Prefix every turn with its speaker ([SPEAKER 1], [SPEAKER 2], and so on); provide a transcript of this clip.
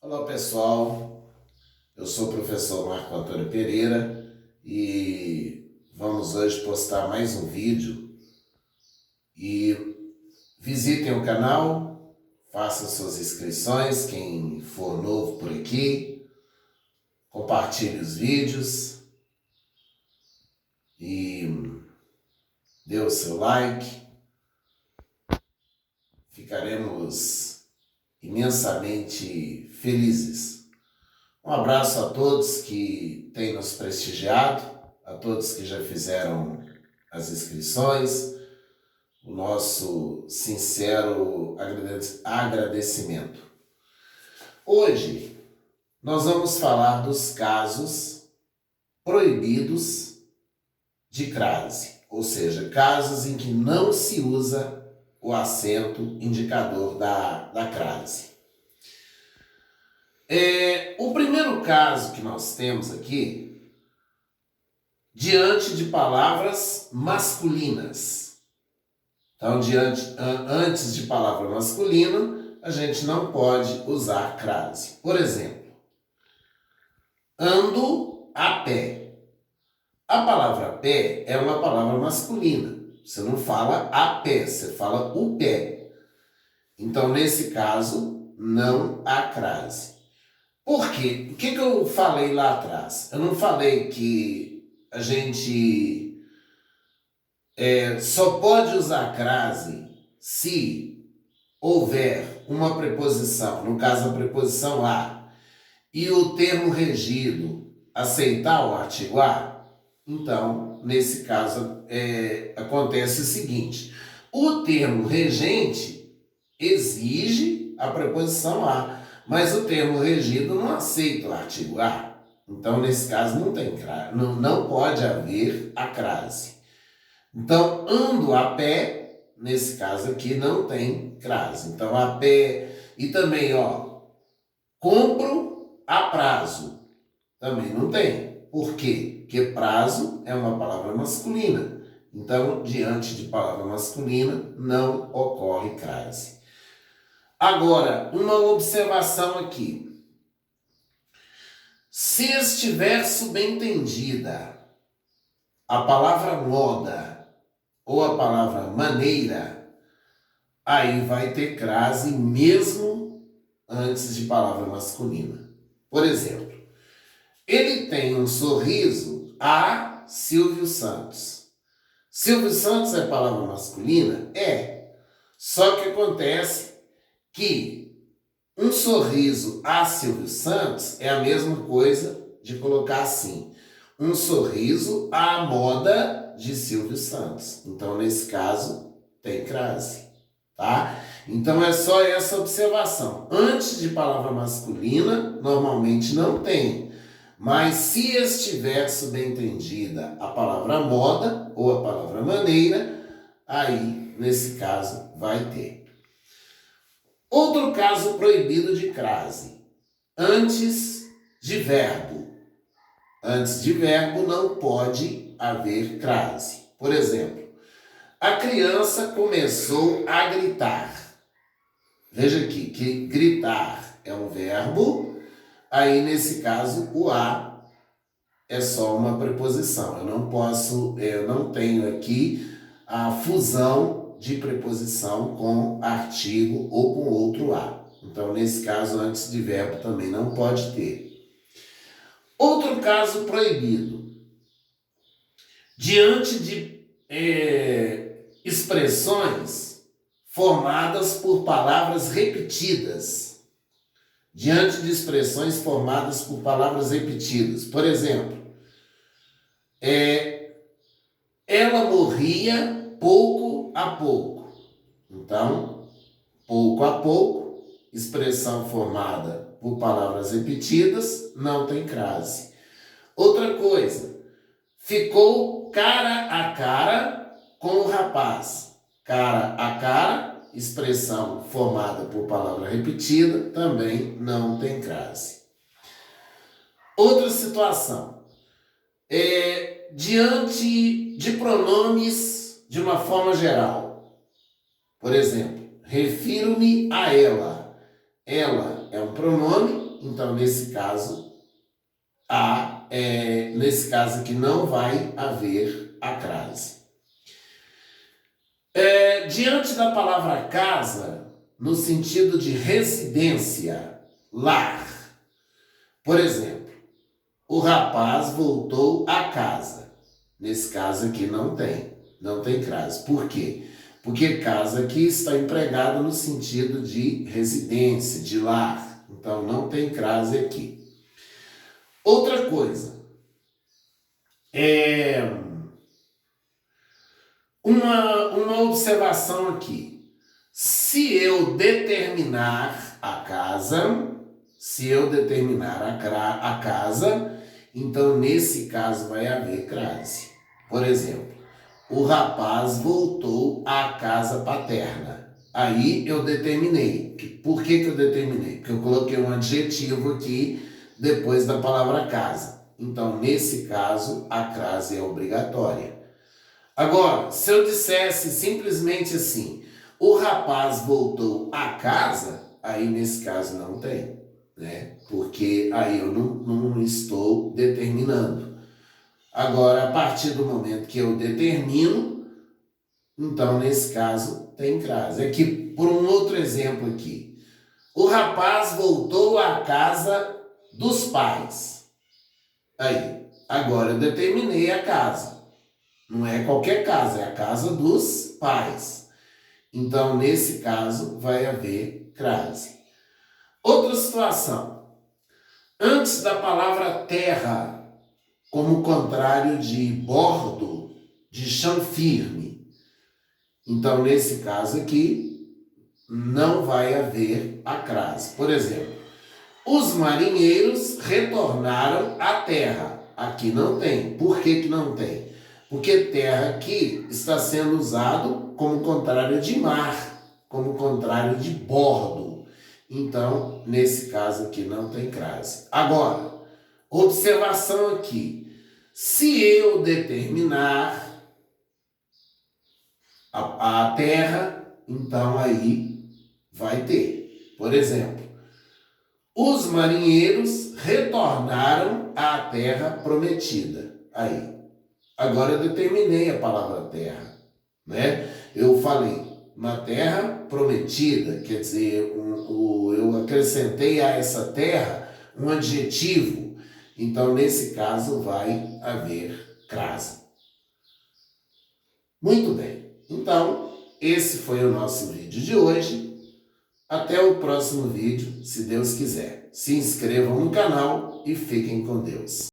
[SPEAKER 1] Olá pessoal, eu sou o professor Marco Antônio Pereira e vamos hoje postar mais um vídeo. E visitem o canal, façam suas inscrições, quem for novo por aqui, compartilhe os vídeos e dê o seu like. Ficaremos imensamente felizes. Um abraço a todos que têm nos prestigiado, a todos que já fizeram as inscrições, o nosso sincero agradecimento. Hoje nós vamos falar dos casos proibidos de crase, ou seja, casos em que não se usa o acento indicador da crase. O primeiro caso que nós temos aqui, diante de palavras masculinas. Então, antes de palavra masculina, a gente não pode usar crase. Por exemplo, ando a pé. A palavra pé é uma palavra masculina. Você não fala a pé, você fala o pé. Então, nesse caso, não há crase. Por quê? O que eu falei lá atrás? Eu não falei que a gente só pode usar crase se houver uma preposição, no caso a preposição a, e o termo regido aceitar o artigo a. Então, nesse caso, acontece o seguinte: o termo regente exige a preposição a, mas o termo regido não aceita o artigo a. Então, nesse caso, não pode haver a crase. Então, ando a pé, nesse caso aqui, não tem crase. Então, a pé. E também, compro a prazo. Também não tem. Por quê? Porque prazo é uma palavra masculina. Então, diante de palavra masculina, não ocorre crase. Agora, uma observação aqui. Se estiver subentendida a palavra moda ou a palavra maneira, aí vai ter crase mesmo antes de palavra masculina. Por exemplo, ele tem um sorriso a Silvio Santos. Silvio Santos é palavra masculina? É. Só que acontece que um sorriso a Silvio Santos é a mesma coisa de colocar assim: um sorriso à moda de Silvio Santos. Então, nesse caso, tem crase, tá? Então, é só essa observação. Antes de palavra masculina, normalmente não tem. Mas se estiver subentendida a palavra moda ou a palavra maneira, aí, nesse caso, vai ter. Outro caso proibido de crase. Antes de verbo. Antes de verbo não pode haver crase. Por exemplo, a criança começou a gritar. Veja aqui que gritar é um verbo. Aí, nesse caso, o a é só uma preposição. Eu não tenho aqui a fusão de preposição com artigo ou com outro a. Então, nesse caso, antes de verbo também não pode ter. Outro caso proibido. Diante de expressões formadas por palavras repetidas. Diante de expressões formadas por palavras repetidas. Por exemplo, ela morria pouco a pouco. Então, pouco a pouco, expressão formada por palavras repetidas, não tem crase. Outra coisa, ficou cara a cara com o rapaz. Cara a cara, expressão formada por palavra repetida, também não tem crase. Outra situação, diante de pronomes de uma forma geral. Por exemplo, refiro-me a ela. Ela é um pronome então nesse caso aqui não vai haver a crase. Diante da palavra casa, no sentido de residência, lar, por exemplo, o rapaz voltou à casa. Nesse caso aqui não tem crase. Por quê? Porque casa aqui está empregada no sentido de residência, de lar. Então não tem crase aqui. Outra coisa, uma observação aqui. Se eu determinar a casa, então nesse caso vai haver crase. Por exemplo, o rapaz voltou à casa paterna. Aí eu determinei. Por que eu determinei? Porque eu coloquei um adjetivo aqui depois da palavra casa. Então, nesse caso, a crase é obrigatória. Agora, se eu dissesse simplesmente assim, o rapaz voltou à casa, aí nesse caso não tem, né? Porque aí eu não estou determinando. Agora, a partir do momento que eu determino, então nesse caso tem crase. Aqui, por um outro exemplo aqui, o rapaz voltou à casa dos pais. Aí, agora eu determinei a casa. Não é qualquer casa, é a casa dos pais. Então, nesse caso, vai haver crase. Outra situação. Antes da palavra terra, como contrário de bordo, de chão firme. Então, nesse caso aqui, não vai haver a crase. Por exemplo, os marinheiros retornaram à terra. Aqui não tem. Por que não tem? Porque terra aqui está sendo usado como contrário de mar, como contrário de bordo. Então, nesse caso aqui não tem crase. Agora, observação aqui. Se eu determinar a terra, então aí vai ter. Por exemplo, os marinheiros retornaram à terra prometida. Aí. Agora eu determinei a palavra terra, né? Eu falei uma terra prometida, quer dizer, eu acrescentei a essa terra um adjetivo. Então, nesse caso, vai haver crase. Muito bem. Então, esse foi o nosso vídeo de hoje. Até o próximo vídeo, se Deus quiser. Se inscrevam no canal e fiquem com Deus.